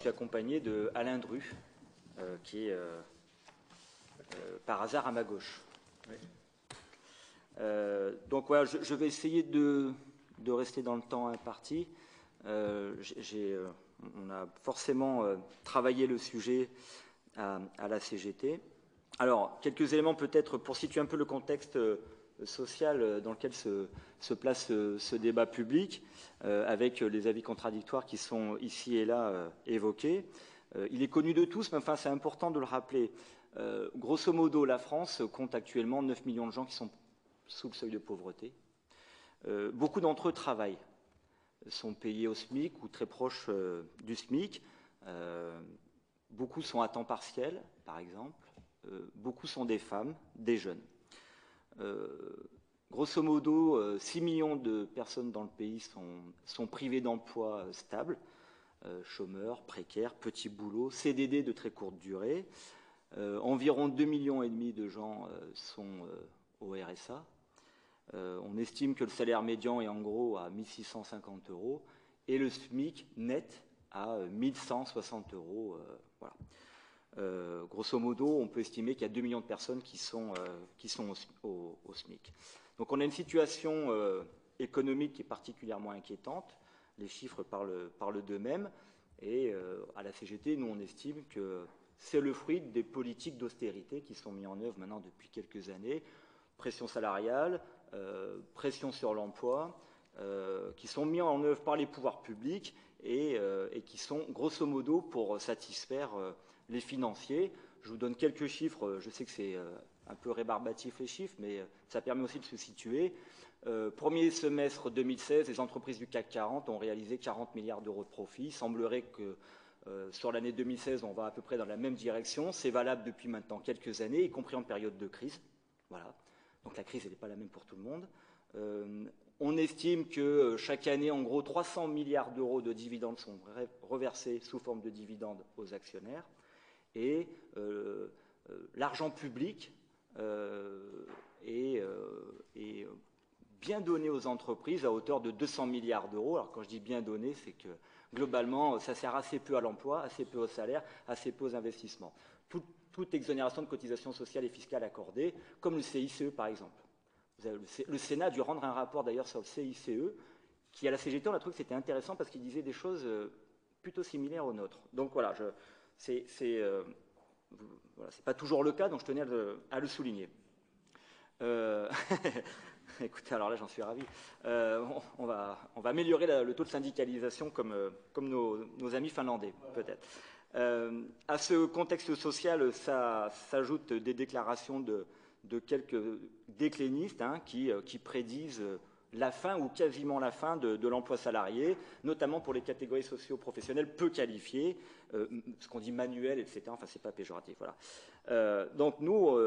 Je suis accompagné de Alain Dru, qui est par hasard à ma gauche. Oui. Donc voilà, je vais essayer de rester dans le temps imparti. On a forcément travaillé le sujet à la CGT. Alors, quelques éléments peut-être pour situer un peu le contexte social dans lequel se place ce débat public, avec les avis contradictoires qui sont ici et là évoqués. Il est connu de tous, mais enfin c'est important de le rappeler. Grosso modo, la France compte actuellement 9 millions de gens qui sont sous le seuil de pauvreté. Beaucoup d'entre eux travaillent, sont payés au SMIC ou très proches du SMIC. Beaucoup sont à temps partiel, par exemple. Beaucoup sont des femmes, des jeunes. Grosso modo, 6 millions de personnes dans le pays sont privées d'emploi stable, chômeurs, précaires, petits boulots, CDD de très courte durée. Environ 2,5 millions de gens sont au RSA. On estime que le salaire médian est en gros à 1 650 € et le SMIC net à 1 160 €. Voilà. Grosso modo, on peut estimer qu'il y a 2 millions de personnes qui sont au SMIC. Donc on a une situation économique qui est particulièrement inquiétante. Les chiffres parlent d'eux-mêmes. Et à la CGT, nous, on estime que c'est le fruit des politiques d'austérité qui sont mises en œuvre maintenant depuis quelques années. Pression salariale, pression sur l'emploi, qui sont mis en œuvre par les pouvoirs publics et qui sont grosso modo pour satisfaire les financiers. Je vous donne quelques chiffres, je sais que c'est un peu rébarbatif les chiffres, mais ça permet aussi de se situer. Premier semestre 2016, les entreprises du CAC 40 ont réalisé 40 milliards d'euros de profit. Il semblerait que sur l'année 2016, on va à peu près dans la même direction. C'est valable depuis maintenant quelques années, y compris en période de crise. Voilà. Donc la crise, elle n'est pas la même pour tout le monde. On estime que chaque année, en gros, 300 milliards d'euros de dividendes sont reversés sous forme de dividendes aux actionnaires. Et l'argent public est bien donné aux entreprises à hauteur de 200 milliards d'euros. Alors quand je dis bien donné, c'est que globalement, ça sert assez peu à l'emploi, assez peu au salaire, assez peu aux investissements. Toute exonération de cotisations sociales et fiscales accordée, comme le CICE par exemple. Le Sénat a dû rendre un rapport d'ailleurs sur le CICE, qui à la CGT, on a trouvé que c'était intéressant parce qu'il disait des choses plutôt similaires aux nôtres. Donc voilà, c'est pas toujours le cas, donc je tenais à le souligner. Écoutez, alors là, j'en suis ravi. On va améliorer le taux de syndicalisation comme nos amis finlandais, peut-être. À ce contexte social, s'ajoutent des déclarations de quelques déclinistes qui prédisent la fin ou quasiment la fin de l'emploi salarié, notamment pour les catégories socio-professionnelles peu qualifiées, ce qu'on dit manuel, etc. Enfin, c'est pas péjoratif. Voilà. Donc nous,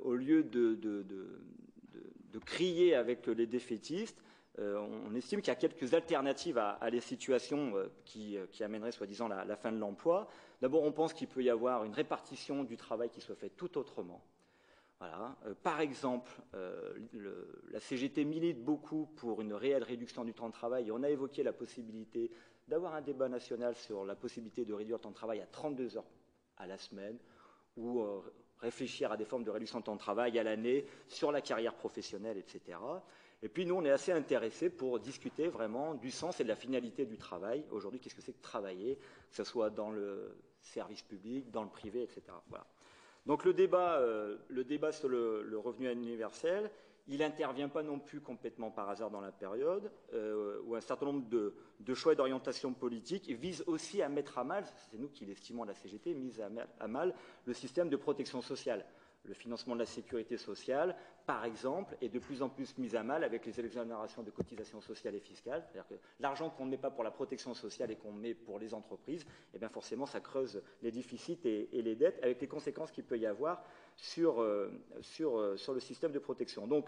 au lieu de crier avec les défaitistes, on estime qu'il y a quelques alternatives à les situations qui amèneraient soi-disant la fin de l'emploi. D'abord, on pense qu'il peut y avoir une répartition du travail qui soit faite tout autrement. Voilà. Par exemple, la CGT milite beaucoup pour une réelle réduction du temps de travail et on a évoqué la possibilité d'avoir un débat national sur la possibilité de réduire le temps de travail à 32 heures à la semaine ou réfléchir à des formes de réduction de temps de travail à l'année sur la carrière professionnelle, etc. Et puis nous, on est assez intéressés pour discuter vraiment du sens et de la finalité du travail. Aujourd'hui, qu'est-ce que c'est que travailler, que ce soit dans le service public, dans le privé, etc. Voilà. Donc le débat sur le revenu universel, il n'intervient pas non plus complètement par hasard dans la période, où un certain nombre de choix et d'orientations politiques visent aussi à mettre à mal, c'est nous qui l'estimons à la CGT, mise à mal le système de protection sociale. Le financement de la sécurité sociale, par exemple, est de plus en plus mis à mal avec les exonérations de cotisations sociales et fiscales. C'est-à-dire que l'argent qu'on ne met pas pour la protection sociale et qu'on met pour les entreprises, eh bien forcément, ça creuse les déficits et les dettes, avec les conséquences qu'il peut y avoir sur le système de protection. Donc,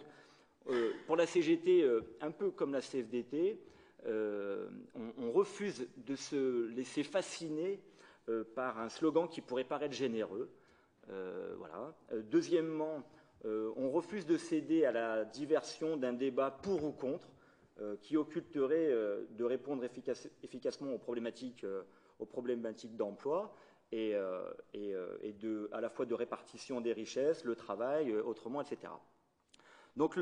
pour la CGT, un peu comme la CFDT, on refuse de se laisser fasciner par un slogan qui pourrait paraître généreux. Voilà. Deuxièmement, on refuse de céder à la diversion d'un débat pour ou contre qui occulterait de répondre efficacement aux problématiques aux problématiques d'emploi et à la fois de répartition des richesses, le travail, autrement, etc. Donc,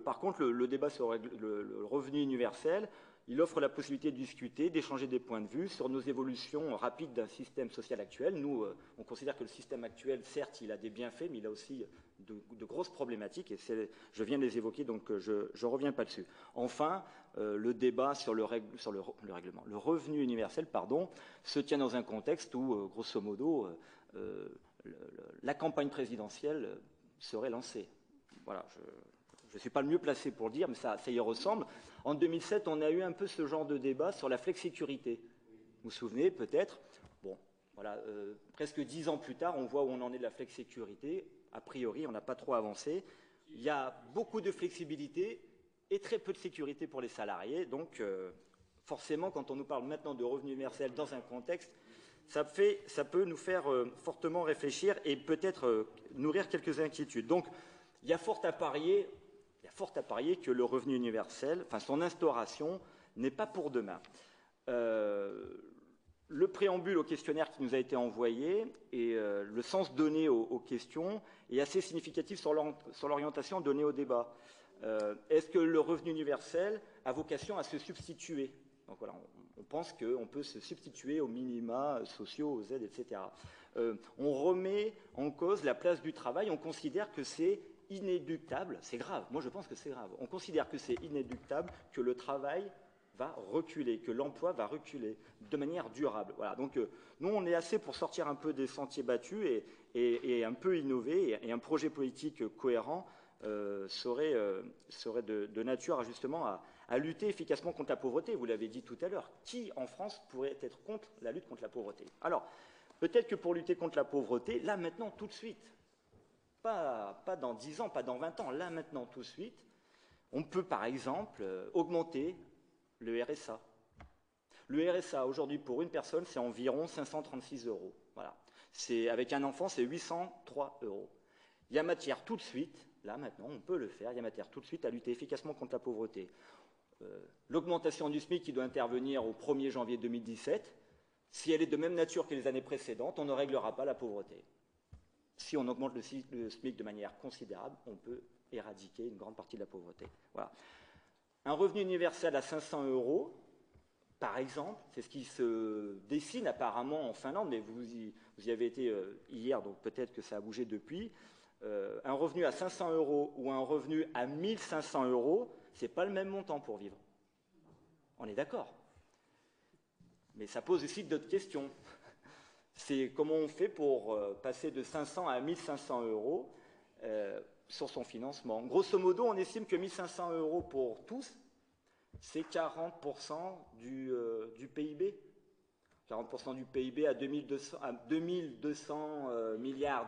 par contre, le débat sur le revenu universel, il offre la possibilité de discuter, d'échanger des points de vue sur nos évolutions rapides d'un système social actuel. Nous, on considère que le système actuel, certes, il a des bienfaits, mais il a aussi de grosses problématiques, et je viens de les évoquer, donc je ne reviens pas dessus. Enfin, le débat sur le revenu universel, se tient dans un contexte où, grosso modo, la campagne présidentielle serait lancée. Voilà, je ne suis pas le mieux placé pour le dire, mais ça y ressemble. En 2007, on a eu un peu ce genre de débat sur la flexsécurité. Vous vous souvenez peut-être? Bon, voilà, presque 10 ans plus tard, on voit où on en est de la flexsécurité. A priori, on n'a pas trop avancé. Il y a beaucoup de flexibilité et très peu de sécurité pour les salariés. Donc, forcément, quand on nous parle maintenant de revenu universel dans un contexte, ça peut nous faire fortement réfléchir et peut-être nourrir quelques inquiétudes. Donc, il y a fort à parier que le revenu universel, enfin son instauration, n'est pas pour demain. Le préambule au questionnaire qui nous a été envoyé et le sens donné aux questions est assez significatif sur l'orientation donnée au débat. Est-ce que le revenu universel a vocation à se substituer? Donc voilà, on pense qu'on peut se substituer aux minima sociaux, aux aides, etc. On remet en cause la place du travail, on considère que c'est inéluctable, c'est grave, moi je pense que c'est grave, on considère que c'est inéluctable, que le travail va reculer, que l'emploi va reculer de manière durable. Voilà. Donc nous on est assez pour sortir un peu des sentiers battus et un peu innover, et un projet politique cohérent serait de nature justement à lutter efficacement contre la pauvreté. Vous l'avez dit tout à l'heure, qui en France pourrait être contre la lutte contre la pauvreté? Alors, peut-être que pour lutter contre la pauvreté, là maintenant, tout de suite, pas dans 10 ans, pas dans 20 ans, là maintenant, tout de suite, on peut par exemple augmenter le RSA. Le RSA, aujourd'hui, pour une personne, c'est environ 536 €. Voilà. Avec un enfant, c'est 803 €. Il y a matière tout de suite, là maintenant, on peut le faire, il y a matière tout de suite à lutter efficacement contre la pauvreté. L'augmentation du SMIC qui doit intervenir au 1er janvier 2017, si elle est de même nature que les années précédentes, on ne réglera pas la pauvreté. Si on augmente le SMIC de manière considérable, on peut éradiquer une grande partie de la pauvreté. Voilà. Un revenu universel à 500 €, par exemple, c'est ce qui se dessine apparemment en Finlande, mais vous y avez été hier, donc peut-être que ça a bougé depuis. Un revenu à 500 € ou un revenu à 1 500 €, ce n'est pas le même montant pour vivre. On est d'accord. Mais ça pose aussi d'autres questions. C'est comment on fait pour passer de 500 à 1 500 € sur son financement. Grosso modo, on estime que 1 500 € pour tous, c'est 40% du PIB. 40% du PIB à 2200 milliards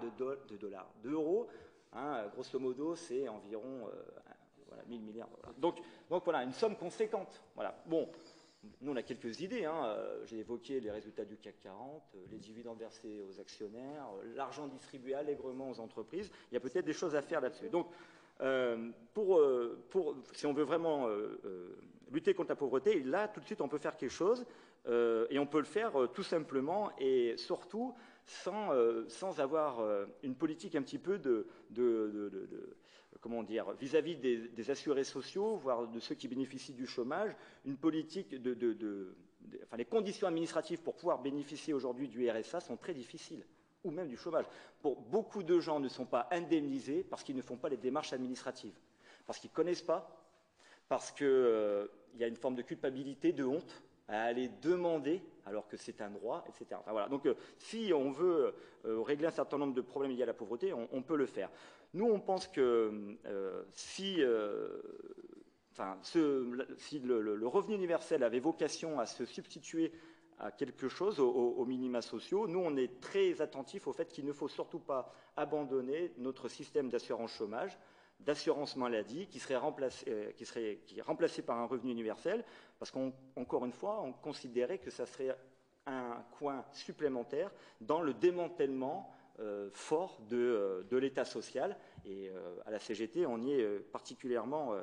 d'euros. Hein, grosso modo, c'est environ 1000 milliards. Voilà. Donc voilà, une somme conséquente. Voilà. Bon, nous on a quelques idées. Hein. J'ai évoqué les résultats du CAC 40, les dividendes versés aux actionnaires, l'argent distribué allègrement aux entreprises. Il y a peut-être des choses à faire là-dessus. Donc, si on veut vraiment lutter contre la pauvreté, là, tout de suite, on peut faire quelque chose, et on peut le faire tout simplement et surtout sans avoir une politique un petit peu comment dire, vis-à-vis des assurés sociaux, voire de ceux qui bénéficient du chômage, une politique enfin, les conditions administratives pour pouvoir bénéficier aujourd'hui du RSA sont très difficiles, ou même du chômage. Beaucoup de gens ne sont pas indemnisés parce qu'ils ne font pas les démarches administratives, parce qu'ils ne connaissent pas, parce qu'il y a une forme de culpabilité, de honte à aller demander alors que c'est un droit, etc. Enfin, voilà. Donc si on veut régler un certain nombre de problèmes liés à la pauvreté, on peut le faire. Nous, on pense que si le revenu universel avait vocation à se substituer à quelque chose, aux minima sociaux, nous, on est très attentifs au fait qu'il ne faut surtout pas abandonner notre système d'assurance chômage, d'assurance maladie, qui serait remplacé par un revenu universel, parce qu'encore une fois, on considérait que ça serait un coin supplémentaire dans le démantèlement fort de l'État social, et à la CGT, on y est particulièrement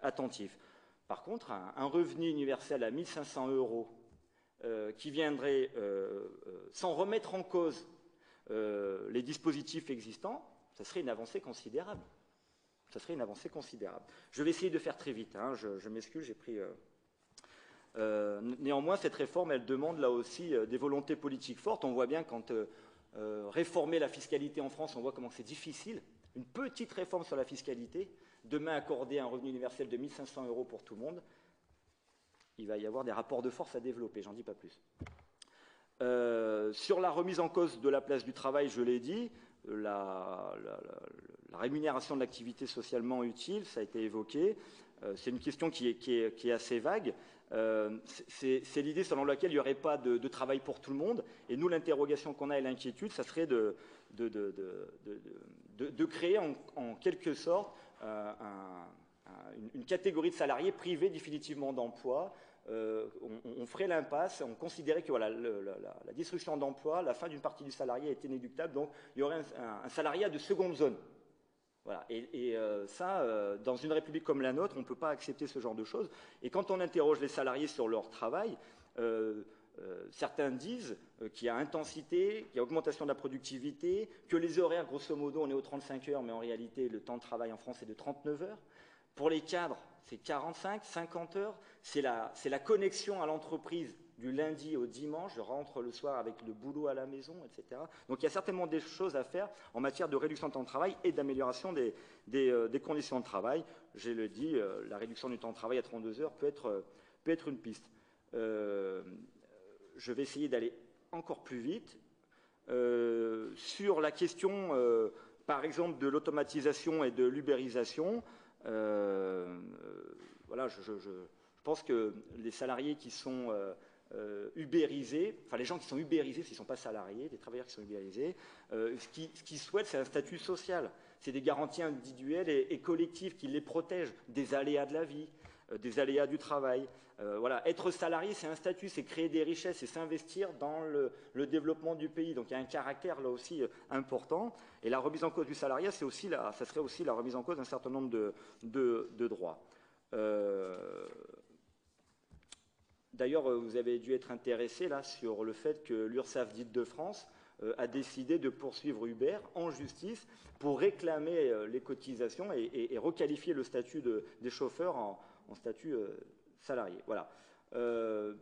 attentif. Par contre, un revenu universel à 1 500 € qui viendrait sans remettre en cause les dispositifs existants, ça serait une avancée considérable. Ça serait une avancée considérable. Je vais essayer de faire très vite, hein, je m'excuse, j'ai pris... néanmoins, cette réforme, elle demande là aussi des volontés politiques fortes. On voit bien quand réformer la fiscalité en France, on voit comment c'est difficile. Une petite réforme sur la fiscalité, demain accorder un revenu universel de 1 500 € pour tout le monde, il va y avoir des rapports de force à développer, j'en dis pas plus. Sur la remise en cause de la place du travail, je l'ai dit, la rémunération de l'activité socialement utile, ça a été évoqué. C'est une question qui est assez vague. C'est l'idée selon laquelle il n'y aurait pas de travail pour tout le monde. Et nous, l'interrogation qu'on a et l'inquiétude, ça serait de créer en quelque sorte une catégorie de salariés privés définitivement d'emploi. On ferait l'impasse, on considérait que voilà, la destruction d'emploi, la fin d'une partie du salarié est inéluctable, donc il y aurait un salariat de seconde zone. Voilà. Et ça, dans une république comme la nôtre, on ne peut pas accepter ce genre de choses. Et quand on interroge les salariés sur leur travail, certains disent qu'il y a intensité, qu'il y a augmentation de la productivité, que les horaires, grosso modo, on est aux 35 heures, mais en réalité, le temps de travail en France est de 39 heures. Pour les cadres, c'est 45, 50 heures. C'est la connexion à l'entreprise du lundi au dimanche. Je rentre le soir avec le boulot à la maison, etc. Donc il y a certainement des choses à faire en matière de réduction de temps de travail et d'amélioration des conditions de travail. Je le dis, la réduction du temps de travail à 32 heures peut être une piste. Je vais essayer d'aller encore plus vite. Sur la question, par exemple, de l'automatisation et de l'ubérisation, voilà, je pense que les salariés qui sont ubérisés, enfin les gens qui sont ubérisés, s'ils ne sont pas salariés, les travailleurs qui sont ubérisés, ce qu'ils souhaitent, c'est un statut social. C'est des garanties individuelles et collectives qui les protègent des aléas de la vie, des aléas du travail. Voilà. Être salarié, c'est un statut, c'est créer des richesses, c'est s'investir dans le développement du pays. Donc il y a un caractère là aussi important. Et la remise en cause du salariat, ça serait aussi la remise en cause d'un certain nombre de droits. D'ailleurs, vous avez dû être intéressé là sur le fait que l'URSSAF d'Île-de-France a décidé de poursuivre Uber en justice pour réclamer les cotisations et requalifier le statut des chauffeurs en statut salarié. Voilà. Je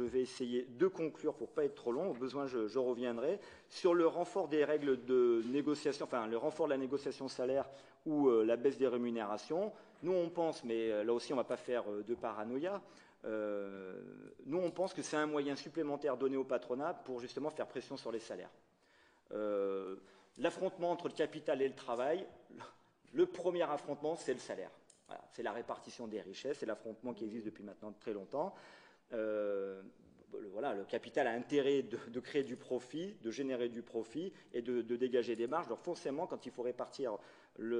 vais essayer de conclure pour ne pas être trop long. Au besoin, je reviendrai. Sur le renfort des règles de négociation, enfin le renfort de la négociation salaire ou la baisse des rémunérations, nous on pense, mais là aussi on ne va pas faire de paranoïa, nous on pense que c'est un moyen supplémentaire donné au patronat pour justement faire pression sur les salaires. L'affrontement entre le capital et le travail, le premier affrontement c'est le salaire. Voilà, c'est la répartition des richesses, c'est l'affrontement qui existe depuis maintenant très longtemps. Voilà, le capital a intérêt de créer du profit, de générer du profit et de dégager des marges. Donc forcément, quand il faut répartir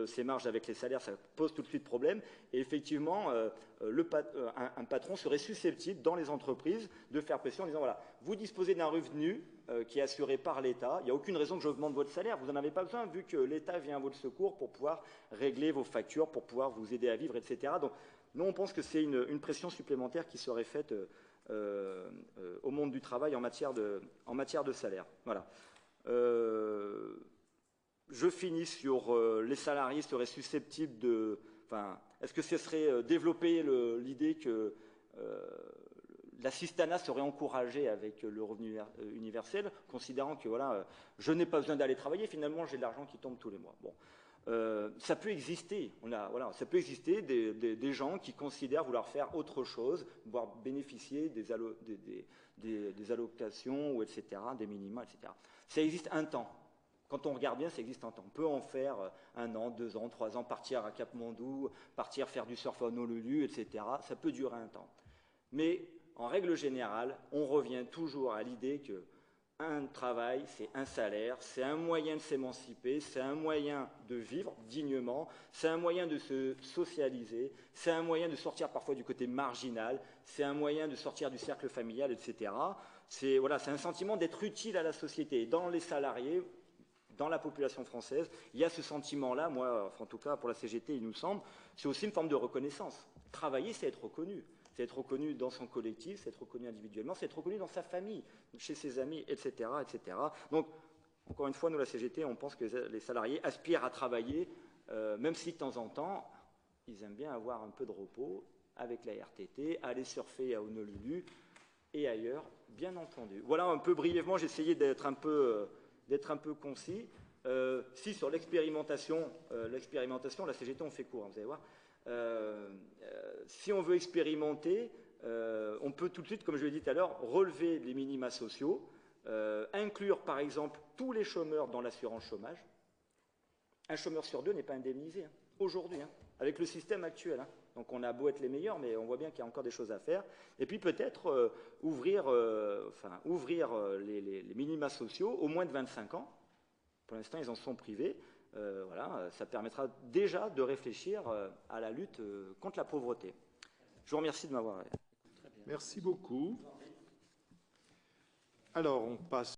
ces marges avec les salaires, ça pose tout de suite problème. Et effectivement, un patron serait susceptible dans les entreprises de faire pression en disant voilà, vous disposez d'un revenu qui est assuré par l'État, il n'y a aucune raison que j'augmente votre salaire, vous n'en avez pas besoin vu que l'État vient à votre secours pour pouvoir régler vos factures, pour pouvoir vous aider à vivre, etc. Donc nous, on pense que c'est une pression supplémentaire qui serait faite au monde du travail en matière de salaire. Voilà. Je finis sur les salariés seraient susceptibles de... Enfin, est-ce que ce serait développer l'idée que l'assistanat serait encouragé avec le revenu universel, considérant que voilà, je n'ai pas besoin d'aller travailler, finalement j'ai de l'argent qui tombe tous les mois. Bon. Ça peut exister. Voilà, ça peut exister des gens qui considèrent vouloir faire autre chose, voire bénéficier des allocations, ou etc., des minima, etc. Ça existe un temps. Quand on regarde bien, ça existe un temps. On peut en faire 1 an, 2 ans, 3 ans, partir à Cap-Mondou, partir faire du surf à Honolulu, etc. Ça peut durer un temps. Mais en règle générale, on revient toujours à l'idée que un travail, c'est un salaire, c'est un moyen de s'émanciper, c'est un moyen de vivre dignement, c'est un moyen de se socialiser, c'est un moyen de sortir parfois du côté marginal, c'est un moyen de sortir du cercle familial, etc. C'est un sentiment d'être utile à la société. Et dans les salariés, dans la population française, il y a ce sentiment-là, moi, en tout cas pour la CGT, il nous semble, c'est aussi une forme de reconnaissance. Travailler, c'est être reconnu. c'est être reconnu dans son collectif, c'est être reconnu individuellement, c'est être reconnu dans sa famille, chez ses amis, etc., etc. Donc, encore une fois, nous, la CGT, on pense que les salariés aspirent à travailler, même si de temps en temps, ils aiment bien avoir un peu de repos avec la RTT, aller surfer à Honolulu et ailleurs, bien entendu. Voilà un peu brièvement, j'ai essayé d'être un peu concis. Si sur l'expérimentation, la CGT, on fait court, hein, vous allez voir. Si on veut expérimenter, on peut tout de suite, comme je l'ai dit tout à l'heure, relever les minima sociaux, inclure par exemple tous les chômeurs dans l'assurance chômage. Un chômeur sur 2 n'est pas indemnisé, hein, aujourd'hui, hein, avec le système actuel. Hein. Donc on a beau être les meilleurs, mais on voit bien qu'il y a encore des choses à faire. Et puis peut-être ouvrir les minima sociaux aux moins de 25 ans. Pour l'instant, ils en sont privés. Voilà, ça permettra déjà de réfléchir à la lutte contre la pauvreté. Je vous remercie de m'avoir écouté. Merci beaucoup. Alors, on passe